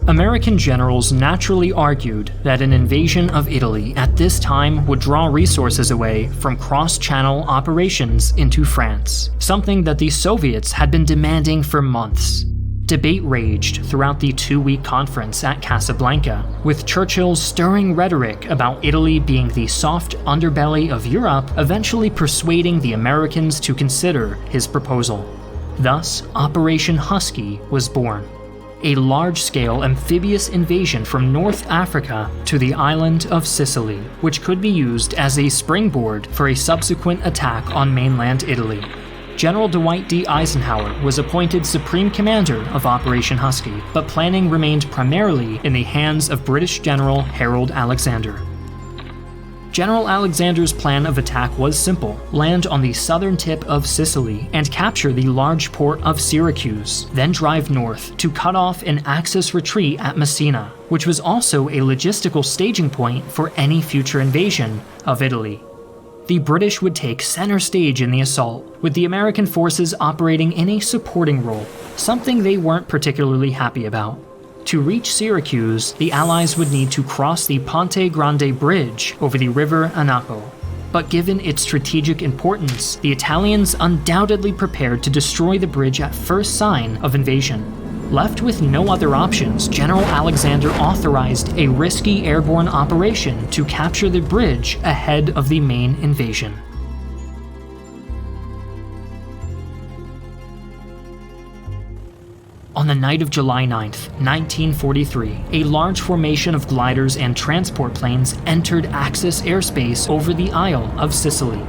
American generals naturally argued that an invasion of Italy at this time would draw resources away from cross-channel operations into France, something that the Soviets had been demanding for months. Debate raged throughout the 2-week conference at Casablanca, with Churchill's stirring rhetoric about Italy being the soft underbelly of Europe eventually persuading the Americans to consider his proposal. Thus, Operation Husky was born. A large-scale amphibious invasion from North Africa to the island of Sicily, which could be used as a springboard for a subsequent attack on mainland Italy. General Dwight D. Eisenhower was appointed Supreme Commander of Operation Husky, but planning remained primarily in the hands of British General Harold Alexander. General Alexander's plan of attack was simple: land on the southern tip of Sicily and capture the large port of Syracuse, then drive north to cut off an Axis retreat at Messina, which was also a logistical staging point for any future invasion of Italy. The British would take center stage in the assault, with the American forces operating in a supporting role, something they weren't particularly happy about. To reach Syracuse, the Allies would need to cross the Ponte Grande Bridge over the river Anaco. But given its strategic importance, the Italians undoubtedly prepared to destroy the bridge at first sign of invasion. Left with no other options, General Alexander authorized a risky airborne operation to capture the bridge ahead of the main invasion. On the night of July 9, 1943, a large formation of gliders and transport planes entered Axis airspace over the Isle of Sicily.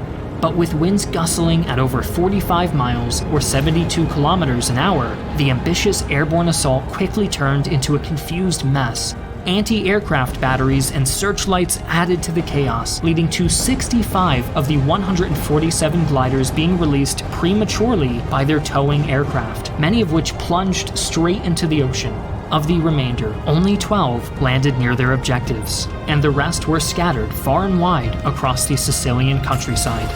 But with winds gustling at over 45 miles or 72 kilometers an hour, the ambitious airborne assault quickly turned into a confused mess. Anti-aircraft batteries and searchlights added to the chaos, leading to 65 of the 147 gliders being released prematurely by their towing aircraft, many of which plunged straight into the ocean. Of the remainder, only 12 landed near their objectives, and the rest were scattered far and wide across the Sicilian countryside.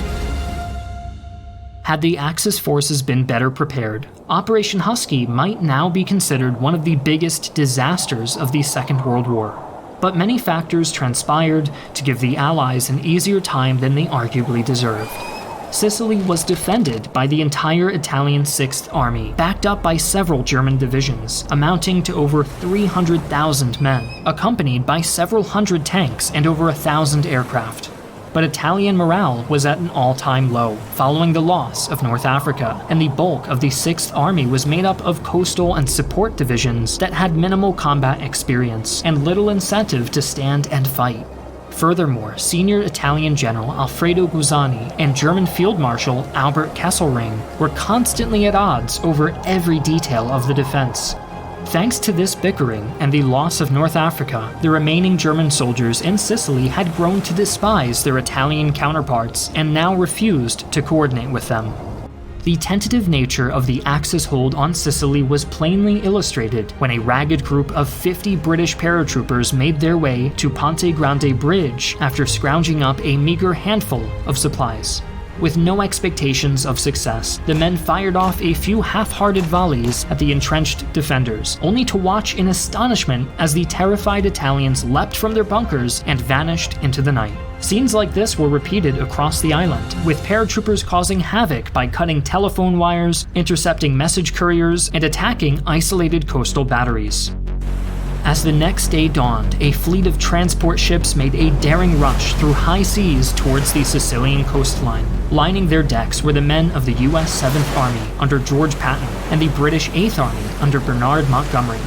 Had the Axis forces been better prepared, Operation Husky might now be considered one of the biggest disasters of the Second World War. But many factors transpired to give the Allies an easier time than they arguably deserved. Sicily was defended by the entire Italian Sixth Army, backed up by several German divisions, amounting to over 300,000 men, accompanied by several hundred tanks and over 1,000 aircraft. But Italian morale was at an all-time low, following the loss of North Africa, and the bulk of the Sixth Army was made up of coastal and support divisions that had minimal combat experience and little incentive to stand and fight. Furthermore, senior Italian General Alfredo Guzzani and German Field Marshal Albert Kesselring were constantly at odds over every detail of the defense. Thanks to this bickering and the loss of North Africa, the remaining German soldiers in Sicily had grown to despise their Italian counterparts and now refused to coordinate with them. The tentative nature of the Axis hold on Sicily was plainly illustrated when a ragged group of 50 British paratroopers made their way to Ponte Grande Bridge after scrounging up a meager handful of supplies. With no expectations of success, the men fired off a few half-hearted volleys at the entrenched defenders, only to watch in astonishment as the terrified Italians leapt from their bunkers and vanished into the night. Scenes like this were repeated across the island, with paratroopers causing havoc by cutting telephone wires, intercepting message couriers, and attacking isolated coastal batteries. As the next day dawned, a fleet of transport ships made a daring rush through high seas towards the Sicilian coastline. Lining their decks were the men of the U.S. 7th Army under George Patton and the British 8th Army under Bernard Montgomery.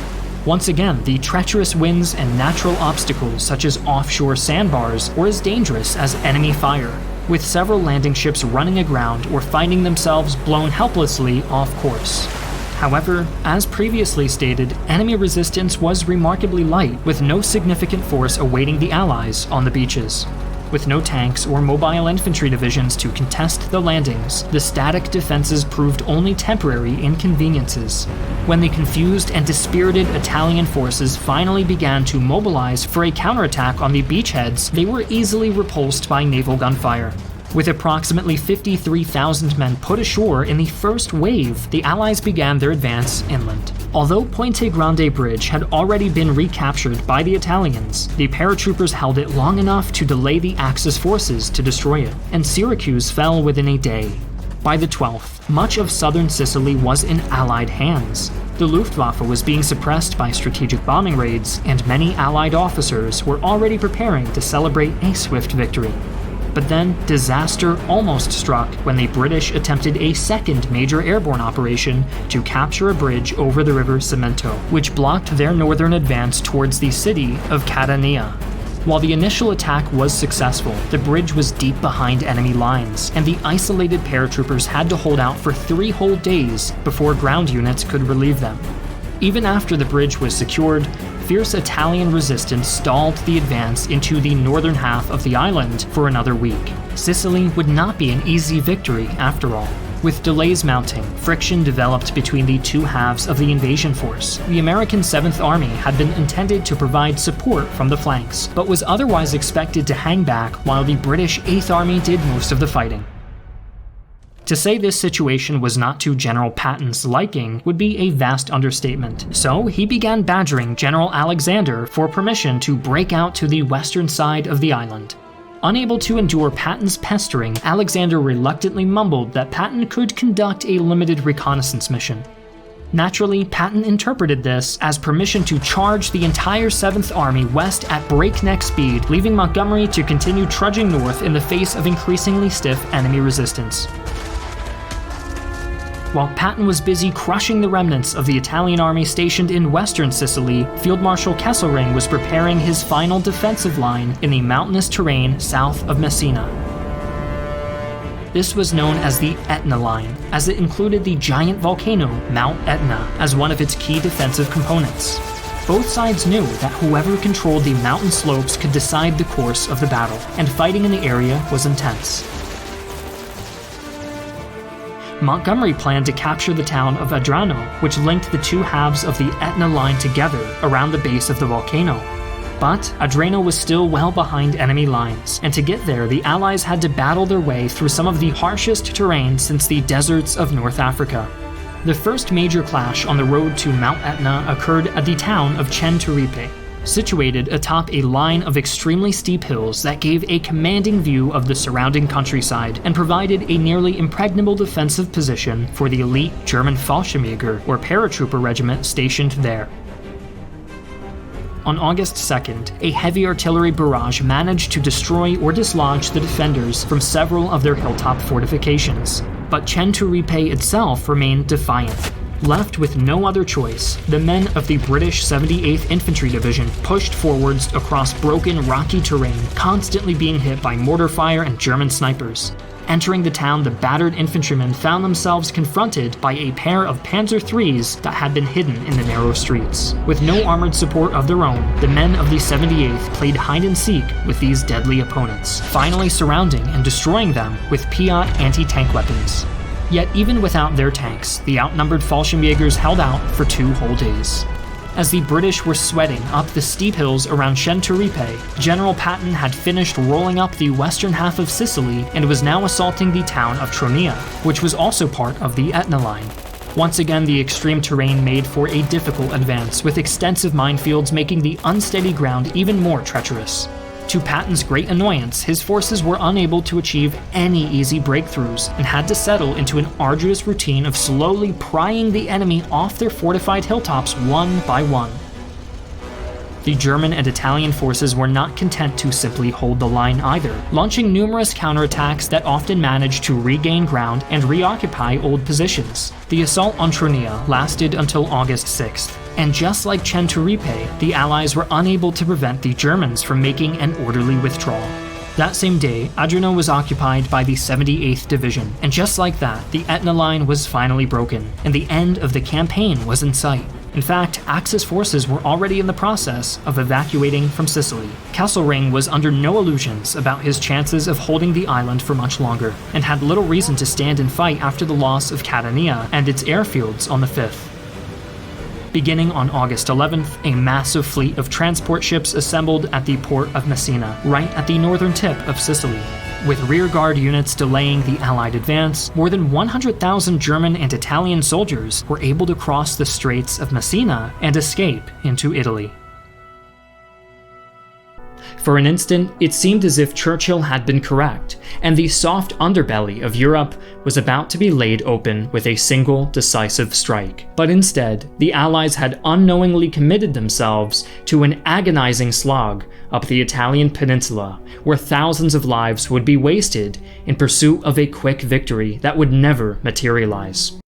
Once again, the treacherous winds and natural obstacles such as offshore sandbars were as dangerous as enemy fire, with several landing ships running aground or finding themselves blown helplessly off course. However, as previously stated, enemy resistance was remarkably light, with no significant force awaiting the Allies on the beaches. With no tanks or mobile infantry divisions to contest the landings, the static defenses proved only temporary inconveniences. When the confused and dispirited Italian forces finally began to mobilize for a counterattack on the beachheads, they were easily repulsed by naval gunfire. With approximately 53,000 men put ashore in the first wave, the Allies began their advance inland. Although Ponte Grande Bridge had already been recaptured by the Italians, the paratroopers held it long enough to delay the Axis forces to destroy it, and Syracuse fell within a day. By the 12th, much of southern Sicily was in Allied hands. The Luftwaffe was being suppressed by strategic bombing raids, and many Allied officers were already preparing to celebrate a swift victory. But then, disaster almost struck when the British attempted a second major airborne operation to capture a bridge over the river Cemento, which blocked their northern advance towards the city of Catania. While the initial attack was successful, the bridge was deep behind enemy lines, and the isolated paratroopers had to hold out for 3 whole days before ground units could relieve them. Even after the bridge was secured, fierce Italian resistance stalled the advance into the northern half of the island for another week. Sicily would not be an easy victory after all. With delays mounting, friction developed between the two halves of the invasion force. The American 7th Army had been intended to provide support from the flanks, but was otherwise expected to hang back while the British 8th Army did most of the fighting. To say this situation was not to General Patton's liking would be a vast understatement, so he began badgering General Alexander for permission to break out to the western side of the island. Unable to endure Patton's pestering, Alexander reluctantly mumbled that Patton could conduct a limited reconnaissance mission. Naturally, Patton interpreted this as permission to charge the entire 7th Army west at breakneck speed, leaving Montgomery to continue trudging north in the face of increasingly stiff enemy resistance. While Patton was busy crushing the remnants of the Italian army stationed in western Sicily, Field Marshal Kesselring was preparing his final defensive line in the mountainous terrain south of Messina. This was known as the Etna Line, as it included the giant volcano Mount Etna as one of its key defensive components. Both sides knew that whoever controlled the mountain slopes could decide the course of the battle, and fighting in the area was intense. Montgomery planned to capture the town of Adrano, which linked the two halves of the Etna line together around the base of the volcano. But Adrano was still well behind enemy lines, and to get there the Allies had to battle their way through some of the harshest terrain since the deserts of North Africa. The first major clash on the road to Mount Etna occurred at the town of Centuripe, situated atop a line of extremely steep hills that gave a commanding view of the surrounding countryside and provided a nearly impregnable defensive position for the elite German Fallschirmjäger or paratrooper regiment stationed there. On August 2nd, a heavy artillery barrage managed to destroy or dislodge the defenders from several of their hilltop fortifications, but Centuripe itself remained defiant. Left with no other choice, the men of the British 78th Infantry Division pushed forwards across broken, rocky terrain, constantly being hit by mortar fire and German snipers. Entering the town, the battered infantrymen found themselves confronted by a pair of Panzer IIIs that had been hidden in the narrow streets. With no armored support of their own, the men of the 78th played hide-and-seek with these deadly opponents, finally surrounding and destroying them with Piat anti-tank weapons. Yet even without their tanks, the outnumbered Fallschirmjägers held out for 2 whole days. As the British were sweating up the steep hills around Centuripe, General Patton had finished rolling up the western half of Sicily and was now assaulting the town of Tronia, which was also part of the Etna line. Once again, the extreme terrain made for a difficult advance, with extensive minefields making the unsteady ground even more treacherous. To Patton's great annoyance, his forces were unable to achieve any easy breakthroughs and had to settle into an arduous routine of slowly prying the enemy off their fortified hilltops one by one. The German and Italian forces were not content to simply hold the line either, launching numerous counterattacks that often managed to regain ground and reoccupy old positions. The assault on Tronia lasted until August 6th. And just like Centuripe, the Allies were unable to prevent the Germans from making an orderly withdrawal. That same day, Adrano was occupied by the 78th Division, and just like that, the Etna line was finally broken, and the end of the campaign was in sight. In fact, Axis forces were already in the process of evacuating from Sicily. Kesselring was under no illusions about his chances of holding the island for much longer, and had little reason to stand and fight after the loss of Catania and its airfields on the 5th. Beginning on August 11th, a massive fleet of transport ships assembled at the port of Messina, right at the northern tip of Sicily. With rearguard units delaying the Allied advance, more than 100,000 German and Italian soldiers were able to cross the Straits of Messina and escape into Italy. For an instant, it seemed as if Churchill had been correct, and the soft underbelly of Europe was about to be laid open with a single decisive strike. But instead, the Allies had unknowingly committed themselves to an agonizing slog up the Italian peninsula, where thousands of lives would be wasted in pursuit of a quick victory that would never materialize.